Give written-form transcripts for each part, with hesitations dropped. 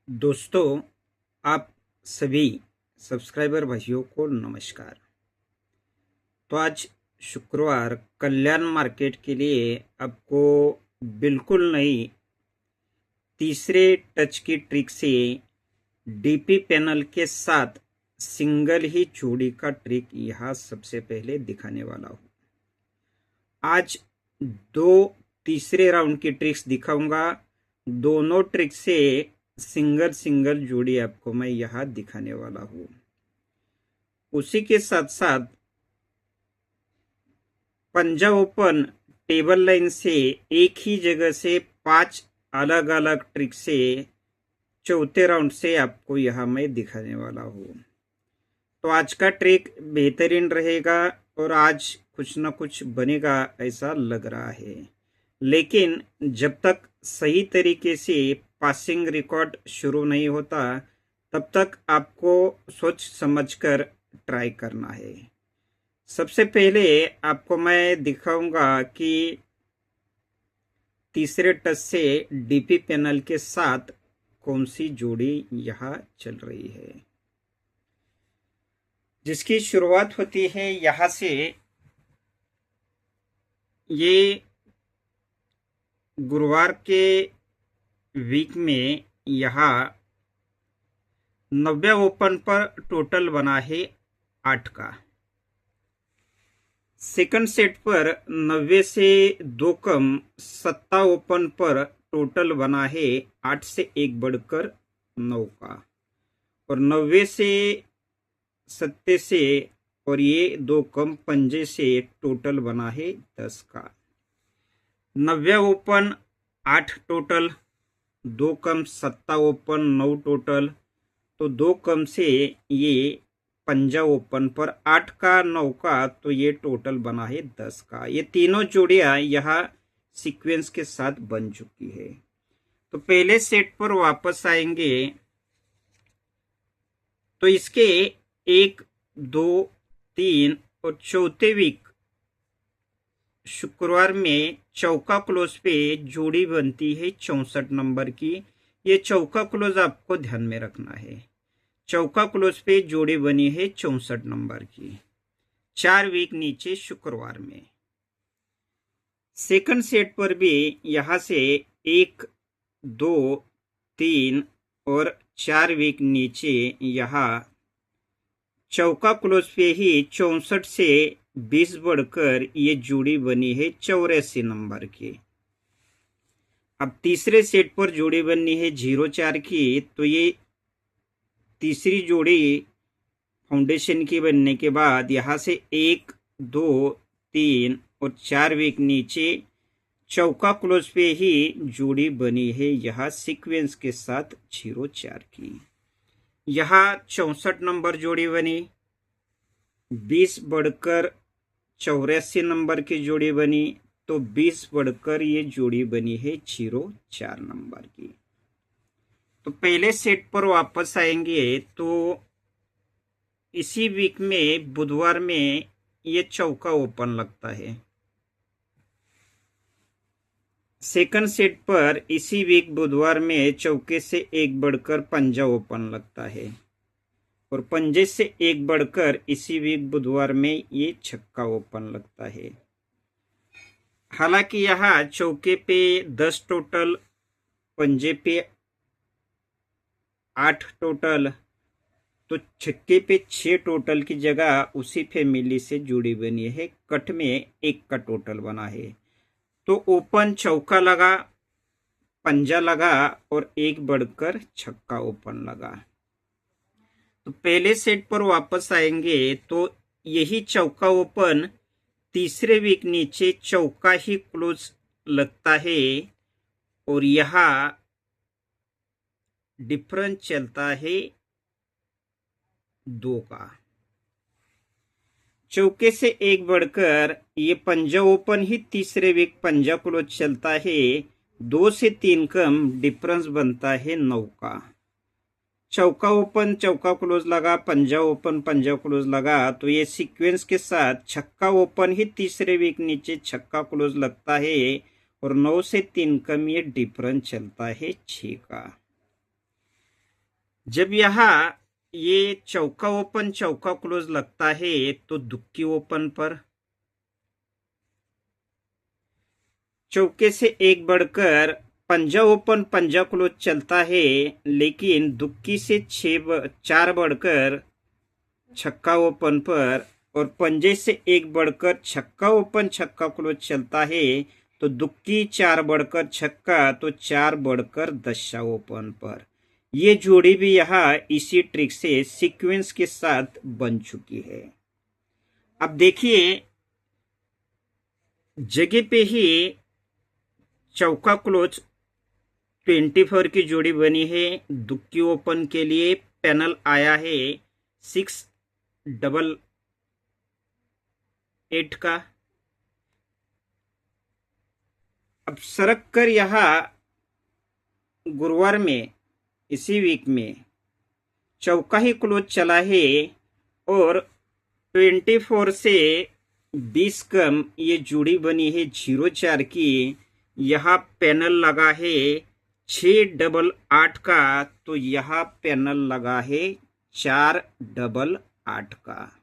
दोस्तों, आप सभी सब्सक्राइबर भाइयों को नमस्कार। तो आज शुक्रवार कल्याण मार्केट के लिए आपको बिल्कुल नई तीसरे टच की ट्रिक से डीपी पैनल के साथ सिंगल ही चूड़ी का ट्रिक यहाँ सबसे पहले दिखाने वाला हूँ। आज दो तीसरे राउंड की ट्रिक्स दिखाऊंगा। दोनों ट्रिक से सिंगल सिंगल जोड़ी आपको मैं यहाँ दिखाने वाला हूँ। उसी के साथ साथ पंजाब ओपन टेबल लाइन से एक ही जगह से 5 अलग अलग ट्रिक से चौथे राउंड से आपको यहाँ मैं दिखाने वाला हूँ। तो आज का ट्रिक बेहतरीन रहेगा और आज कुछ ना कुछ बनेगा ऐसा लग रहा है, लेकिन जब तक सही तरीके से पासिंग रिकॉर्ड शुरू नहीं होता तब तक आपको सोच समझकर ट्राई करना है। सबसे पहले आपको मैं दिखाऊंगा कि तीसरे टच से डीपी पैनल के साथ कौन सी जोड़ी यहाँ चल रही है, जिसकी शुरुआत होती है यहाँ से। ये गुरुवार के वीक में यहाँ 90 ओपन पर टोटल बना है 8 का। सेकंड सेट पर 90 से 2 कम 7 ओपन पर टोटल बना है 8 से 1 बढ़कर 9 का, और 90 से 7 से और ये 2 कम 5 से टोटल बना है 10 का। 90 ओपन 8 टोटल, 2 कम 7 ओपन 9 टोटल, तो 2 कम से ये पंजाब ओपन पर 8 का 9 का, तो ये टोटल बना है 10 का। ये तीनों जोड़ियां यहाँ सीक्वेंस के साथ बन चुकी है। तो पहले सेट पर वापस आएंगे तो इसके 1, 2, 3 और चौथे वीक शुक्रवार में चौका क्लोज पे जोड़ी बनती है 64 नंबर की। ये चौका क्लोज आपको ध्यान में रखना है। चौका क्लोज पे जोड़ी बनी है 64 नंबर की 4 वीक नीचे शुक्रवार में। सेकंड सेट पर भी यहां से 1, 2, 3 और 4 वीक नीचे यहाँ चौका क्लोज पे ही 64 से 20 बढ़कर ये जोड़ी बनी है 84 नंबर की। अब तीसरे सेट पर जोड़ी बननी है 04 की, तो ये तीसरी जोड़ी फाउंडेशन की बनने के बाद यहाँ से 1, 2, 3 और 4 वीक नीचे चौका क्लोज पे ही जोड़ी बनी है यहाँ सीक्वेंस के साथ 04 की। यहाँ 64 नंबर जोड़ी बनी, 20 बढ़कर 84 नंबर की जोड़ी बनी, तो 20 बढ़कर ये जोड़ी बनी है 04 नंबर की। तो पहले सेट पर वापस आएंगे तो इसी वीक में बुधवार में ये चौका ओपन लगता है। सेकंड सेट पर इसी वीक बुधवार में चौके से 1 बढ़कर पंजा ओपन लगता है, और पंजे से 1 बढ़कर इसी वीक बुधवार में ये छक्का ओपन लगता है। हालांकि यहाँ चौके पे 10 टोटल, पंजे पे 8 टोटल, तो छक्के पे 6 टोटल की जगह उसी फैमिली से जुड़ी बनी है। कट में 1 का टोटल बना है। तो ओपन चौका लगा, पंजा लगा और 1 बढ़कर छक्का ओपन लगा। तो पहले सेट पर वापस आएंगे तो यही चौका ओपन तीसरे वीक नीचे चौका ही क्लोज लगता है, और यहाँ डिफरेंस चलता है 2 का। चौके से 1 बढ़कर ये पंजा ओपन ही तीसरे वीक पंजा क्लोज चलता है। 2 से 3 कम डिफरेंस बनता है 9 का। चौका ओपन चौका क्लोज लगा, पंजा ओपन पंजा क्लोज लगा, तो ये सीक्वेंस के साथ छक्का ओपन ही तीसरे वीक नीचे छक्का क्लोज लगता है, और 9 से 3 कम ये डिफरेंस चलता है 6 का। जब यहाँ ये चौका ओपन चौका क्लोज लगता है तो दुक्की ओपन पर चौके से एक बढ़कर पंजा ओपन पंजा क्लोज चलता है, लेकिन दुक्की से 4 बढ़कर छक्का ओपन पर और पंजे से एक बढ़कर छक्का ओपन छक्का क्लोज चलता है, तो दुक्की 4 बढ़कर छक्का तो 4 बढ़कर दशा ओपन पर। ये जोड़ी भी यहाँ इसी ट्रिक से सीक्वेंस के साथ बन चुकी है। अब देखिए जगह पे ही चौका क्लोज 24 की जोड़ी बनी है। दुक्की ओपन के लिए पैनल आया है 688 का। अब सरक कर यहाँ गुरुवार में इसी वीक में चौका ही क्लोज चला है और 24 से 20 कम ये जोड़ी बनी है 04 की। यहाँ पैनल लगा है 688 का, तो यहाँ पैनल लगा है 488 का।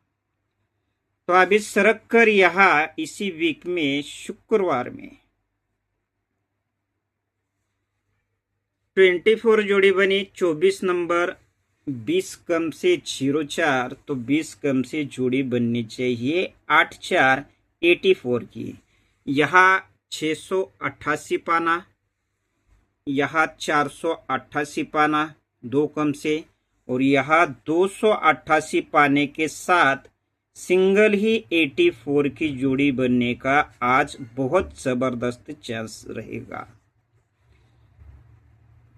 तो अभी सरक कर यहाँ इसी वीक में शुक्रवार में 24 जोड़ी बनी 24 नंबर, 20 कम से 04, तो 20 कम से जोड़ी बननी चाहिए 8484 की। यहाँ 688 पाना, यहाँ 488 पाना 2 कम से, और यहाँ 288 पाने के साथ सिंगल ही 84 की जोड़ी बनने का आज बहुत जबरदस्त चांस रहेगा।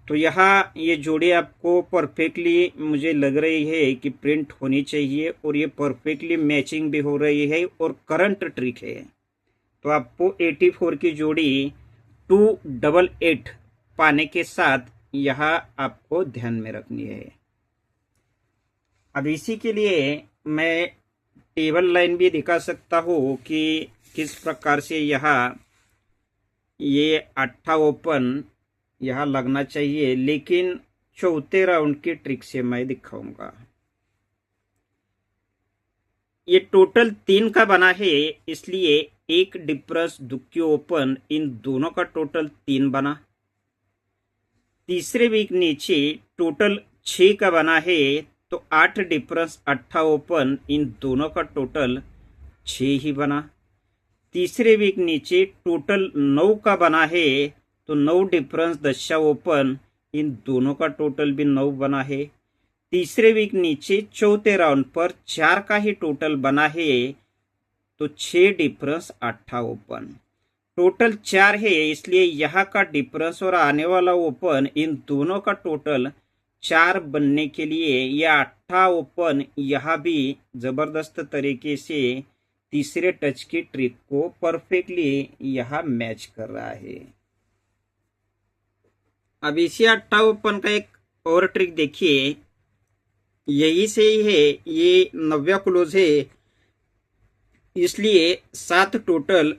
तो यहाँ ये जोड़ी आपको परफेक्टली मुझे लग रही है कि प्रिंट होनी चाहिए, और ये परफेक्टली मैचिंग भी हो रही है और करंट ट्रिक है। तो आपको 84 की जोड़ी 288 पाने के साथ यहाँ आपको ध्यान में रखनी है। अब इसी के लिए मैं टेबल लाइन भी दिखा सकता हूँ कि किस प्रकार से यहाँ ये 8 ओपन यहाँ लगना चाहिए, लेकिन चौथे राउंड की ट्रिक से मैं दिखाऊंगा। ये टोटल 3 का बना है, इसलिए एक डिफरेंस दुक्की ओपन इन दोनों का टोटल 3 बना। तीसरे वीक नीचे टोटल 6 का बना है, तो 8 डिफरेंस 8 ओपन इन दोनों का टोटल 6 ही बना। तीसरे वीक नीचे टोटल 9 का बना है, तो 9 डिफरेंस दशा ओपन इन दोनों का टोटल भी 9 बना है। तीसरे वीक नीचे चौथे राउंड पर 4 का ही टोटल बना है, तो 6 डिफरेंस 8 ओपन टोटल 4 है, इसलिए यहाँ का डिफरेंस और आने वाला ओपन इन दोनों का टोटल 4 बनने के लिए यह 8 ओपन यहाँ भी जबरदस्त तरीके से तीसरे टच की ट्रिक को परफेक्टली यहाँ मैच कर रहा है। अब इसी 8 ओपन का एक और ट्रिक देखिए, यही से ही है, ये 90 क्लोज है, इसलिए 7 टोटल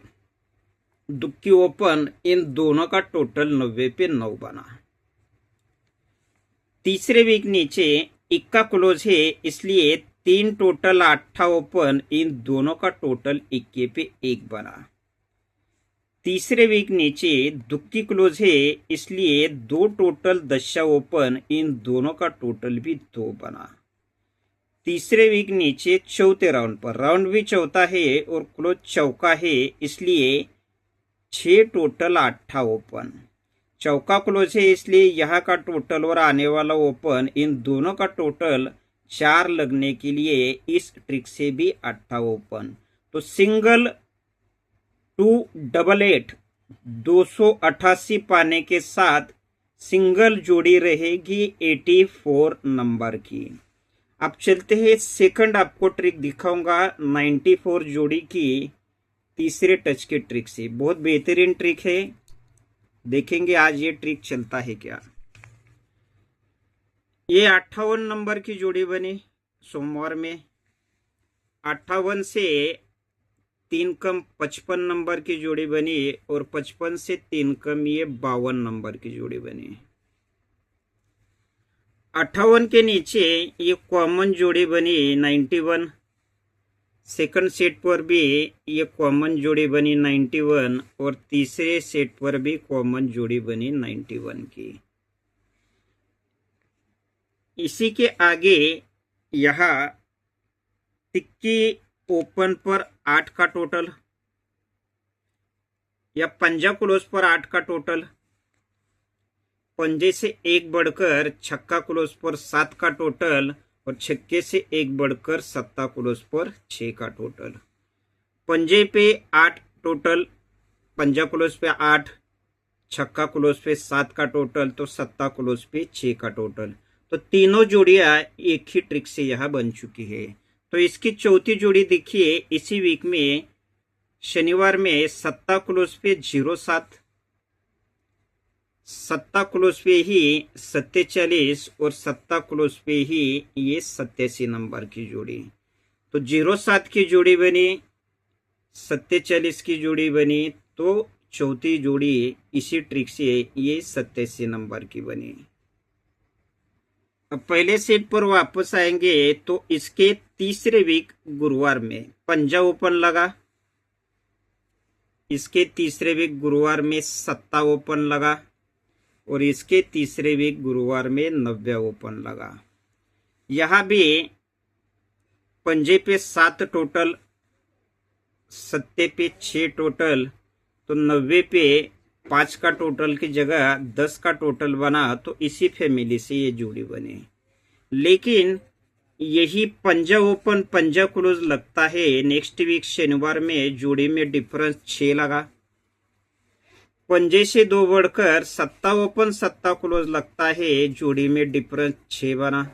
दुक्की ओपन इन दोनों का टोटल 90 पे 9 बना। तीसरे वीक नीचे 21 क्लोज है, इसलिए 3 टोटल 8 ओपन इन दोनों का टोटल 21 पे 1 बना। तीसरे वीक नीचे दुक्की क्लोज है, इसलिए 2 टोटल दशा ओपन इन दोनों का टोटल भी 2 बना। तीसरे वीक नीचे चौथे राउंड पर, राउंड भी चौथा है और क्लोज चौका है, इसलिए 6 टोटल 8 ओपन। चौका क्लोज है, इसलिए यहाँ का टोटल और आने वाला ओपन इन दोनों का टोटल 4 लगने के लिए इस ट्रिक से भी 8 ओपन। तो सिंगल 288 288 पाने के साथ सिंगल जोड़ी रहेगी 84 नंबर की। अब चलते हैं सेकंड, आपको ट्रिक दिखाऊंगा 94 जोड़ी की तीसरे टच के ट्रिक से। बहुत बेहतरीन ट्रिक है, देखेंगे आज ये ट्रिक चलता है क्या। ये 58 नंबर की जोड़ी बनी सोमवार में। 58 से 3 कम 55 नंबर की जोड़ी बनी, और 55 से 3 कम ये 52 नंबर की जोड़ी बनी। 58 के नीचे ये कॉमन जोड़ी बनी 91। सेकंड सेट पर भी ये कॉमन जोड़ी बनी 91 और तीसरे सेट पर भी कॉमन जोड़ी बनी 91 की। इसी के आगे यहाँ टिक्की ओपन पर 8 का टोटल या पंजा क्लोज पर 8 का टोटल, पंजे से एक बढ़कर छक्का क्लोज पर 7 का टोटल और छक्के से एक बढ़कर सत्ता क्लोज पर 6 का टोटल। पंजे पे 8 टोटल, पंजा क्लोज पे 8, छक्का क्लोज पे 7 का टोटल तो सत्ता क्लोज पे 6 का टोटल। तो तीनों जोड़ियां एक ही ट्रिक से यह बन चुकी है। तो इसकी चौथी जोड़ी देखिए, इसी वीक में शनिवार में सत्ता क्लोज पे 07, सत्ता क्लोज पे ही 47 और सत्ता क्लोज पे ही ये 87 नंबर की जोड़ी। तो 07 की जोड़ी बनी, 47 की जोड़ी बनी, तो चौथी जोड़ी इसी ट्रिक से ये 87 नंबर की बनी। अब पहले सेट पर वापस आएंगे तो इसके तीसरे वीक गुरुवार में पंजा ओपन लगा, इसके तीसरे वीक गुरुवार में सत्ता ओपन लगा और इसके तीसरे वीक गुरुवार में 90 ओपन लगा। यहां भी पंजे पे 7 टोटल, सत्ते पे 6 टोटल, तो 90 पे 5 का टोटल की जगह 10 का टोटल बना। तो इसी फैमिली से ये जोड़ी बने। लेकिन यही पंजा ओपन पंजा क्लोज लगता है नेक्स्ट वीक शनिवार में, जोड़ी में डिफरेंस 6 लगा। पंजे से 2 बढ़कर सत्ता ओपन सत्ता क्लोज लगता है, जोड़ी में डिफरेंस 6 बना।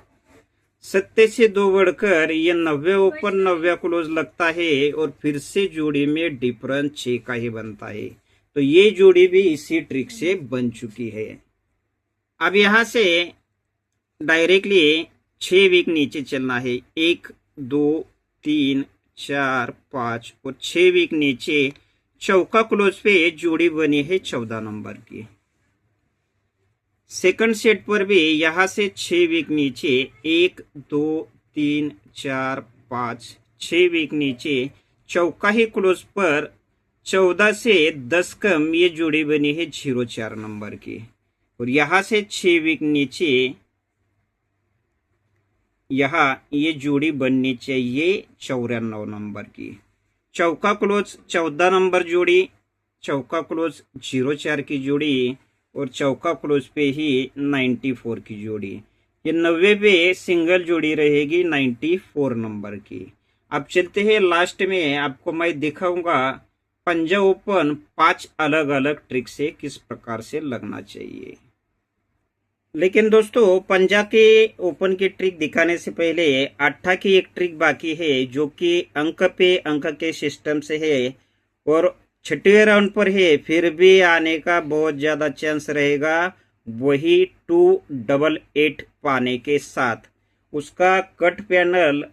सत्ते से 2 बढ़कर ये 90 ओपन 90 क्लोज लगता है और फिर से जोड़ी में डिफरेंस 6 का ही बनता है। तो ये जोड़ी भी इसी ट्रिक से बन चुकी है। अब यहां से डायरेक्टली 6 वीक नीचे चलना है। 1 2 3 4 5 और 6 वीक नीचे चौका क्लोज पे जोड़ी बनी है 14 नंबर की। सेकंड सेट पर भी यहां से 6 वीक नीचे 1 2 3 4 5 6 वीक नीचे चौका ही क्लोज पर 14 से 10 कम ये जोड़ी बनी है 04 नंबर की। और यहां से 6 वीक नीचे यहाँ ये जोड़ी बननी चाहिए 94 नंबर की। चौका क्लोज 14 नंबर जोड़ी, चौका क्लोज 04 की जोड़ी और चौका क्लोज पे ही 94 की जोड़ी। ये 90 पे सिंगल जोड़ी रहेगी 94 नंबर की। अब चलते हैं लास्ट में, आपको मैं दिखाऊंगा पंजा ओपन 5 अलग अलग ट्रिक से किस प्रकार से लगना चाहिए। लेकिन दोस्तों पंजा के ओपन की ट्रिक दिखाने से पहले अट्ठा की एक ट्रिक बाकी है, जो कि अंक पे अंक के सिस्टम से है और छठवें राउंड पर है, फिर भी आने का बहुत ज्यादा चांस रहेगा। वही 288 पाने के साथ उसका कट पैनल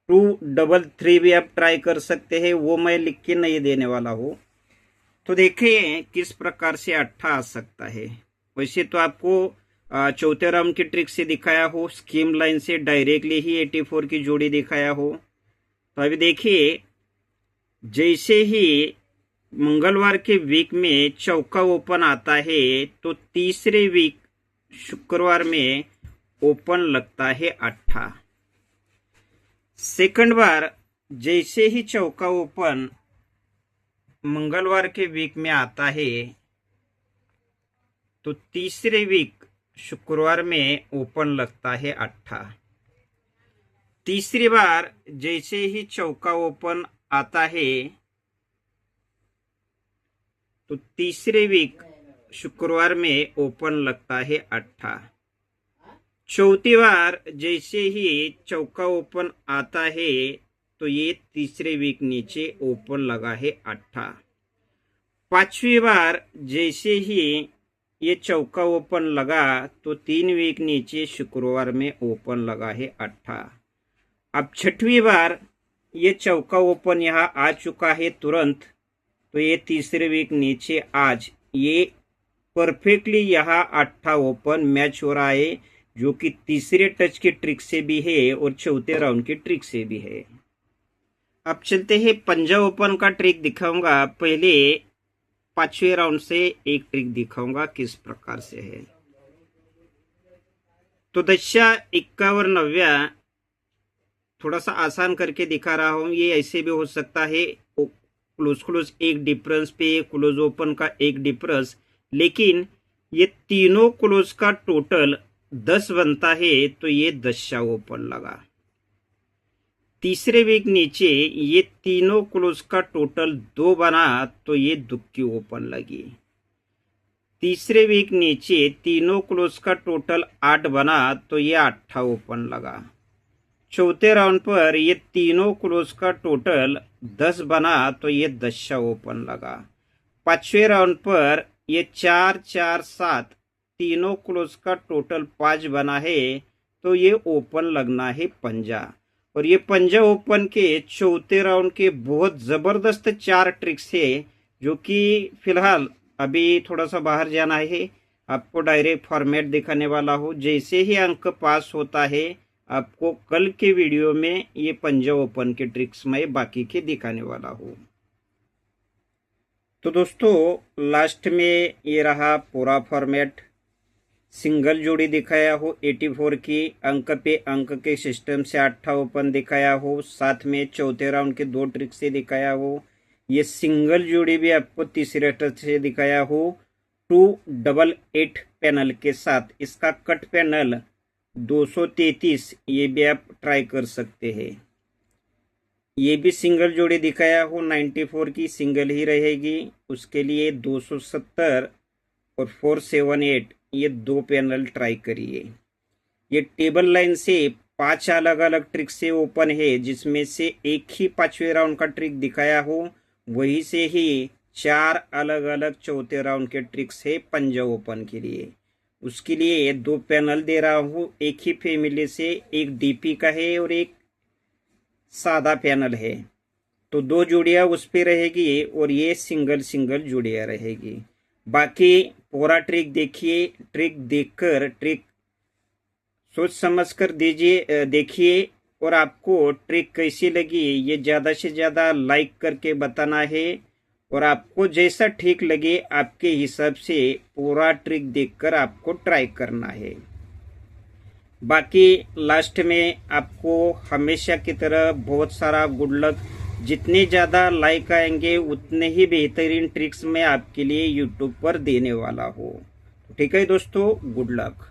233 भी आप ट्राई कर सकते हैं, वो मैं लिख के नहीं देने वाला हूँ। तो देखिए किस प्रकार से अट्ठा आ सकता है। वैसे तो आपको चौथे राउंड की ट्रिक से दिखाया हो, स्कीम लाइन से डायरेक्टली ही 84 की जोड़ी दिखाया हो। तो अभी देखिए, जैसे ही मंगलवार के वीक में चौका ओपन आता है तो तीसरे वीक शुक्रवार में ओपन लगता है अट्ठा। सेकंड बार जैसे ही चौका ओपन मंगलवार के वीक में आता है तो तीसरे वीक शुक्रवार में ओपन लगता है अट्ठा। तीसरी बार जैसे ही चौका ओपन आता है तो तीसरे वीक शुक्रवार में ओपन लगता है अट्ठा। चौथी बार जैसे ही चौका ओपन आता है तो ये तीसरे वीक नीचे ओपन लगा है अट्ठा। पांचवी बार जैसे ही ये चौका ओपन लगा तो 3 वीक नीचे शुक्रवार में ओपन लगा है अट्ठा। अब छठवीं बार ये चौका ओपन यहाँ आ चुका है तुरंत, तो ये तीसरे वीक नीचे आज ये परफेक्टली यहाँ 8 ओपन मैच हो रहा है, जो कि तीसरे टच की ट्रिक से भी है और चौथे राउंड की ट्रिक से भी है। अब चलते हैं पंजा ओपन का ट्रिक दिखाऊंगा। पहले 5वें राउंड से एक ट्रिक दिखाऊंगा किस प्रकार से है। तो 10 51 90 थोड़ा सा आसान करके दिखा रहा हूं। ये ऐसे भी हो सकता है, क्लोज एक डिफरेंस पे क्लोज ओपन का एक डिफरेंस, लेकिन ये तीनों क्लोज का टोटल 10 बनता है, तो ये 10 ओपन लगा। तीसरे वीक नीचे ये तीनों क्लोज का टोटल 2 बना, तो ये दुक्की ओपन लगी। तीसरे वीक नीचे तीनों क्लोज का टोटल 8 बना, तो ये 8 ओपन लगा। चौथे राउंड पर ये तीनों क्लोज का टोटल 10 बना, तो ये 10 ओपन लगा। 5वें राउंड पर ये 4 4 7 तीनों क्लोज का टोटल 5 बना है, तो ये ओपन लगना है पंजा। और ये पंजा ओपन के चौथे राउंड के बहुत ज़बरदस्त 4 ट्रिक्स है, जो कि फिलहाल अभी थोड़ा सा बाहर जाना है। आपको डायरेक्ट फॉर्मेट दिखाने वाला हूँ। जैसे ही अंक पास होता है, आपको कल के वीडियो में ये पंजा ओपन के ट्रिक्स मैं बाकी के दिखाने वाला हूँ। तो दोस्तों, लास्ट में ये रहा पूरा फॉर्मेट। सिंगल जोड़ी दिखाया हो 84 की, अंक पे अंक के सिस्टम से 8 ओपन दिखाया हो, साथ में चौथे राउंड के 2 ट्रिक से दिखाया हो। ये सिंगल जोड़ी भी आपको तीसरे टच से दिखाया हो 288 पैनल के साथ। इसका कट पैनल 233, ये भी आप ट्राई कर सकते हैं। ये भी सिंगल जोड़ी दिखाया हो 94 की, सिंगल ही रहेगी। उसके लिए 270 और 478 ये 2 पैनल ट्राई करिए। ये टेबल लाइन से 5 अलग अलग ट्रिक से ओपन है, जिसमें से एक ही 5वें राउंड का ट्रिक दिखाया हो, वही से ही 4 अलग अलग चौथे राउंड के ट्रिक्स है पंजा ओपन के लिए। उसके लिए 2 पैनल दे रहा हूँ, एक ही फैमिली से, एक डीपी का है और एक सादा पैनल है। तो 2 जोड़ियाँ उस पे रहेगी और ये सिंगल सिंगल जोड़ियाँ रहेगी। बाकी पूरा ट्रिक देखिए, ट्रिक देखकर ट्रिक सोच समझ कर देखिए, और आपको ट्रिक कैसी लगी ये ज़्यादा से ज़्यादा लाइक करके बताना है। और आपको जैसा ठीक लगे आपके हिसाब से पूरा ट्रिक देखकर आपको ट्राई करना है। बाकी लास्ट में आपको हमेशा की तरह बहुत सारा गुड लक। जितने ज़्यादा लाइक आएंगे उतने ही बेहतरीन ट्रिक्स मैं आपके लिए यूट्यूब पर देने वाला हूँ। ठीक है दोस्तों, गुड लक।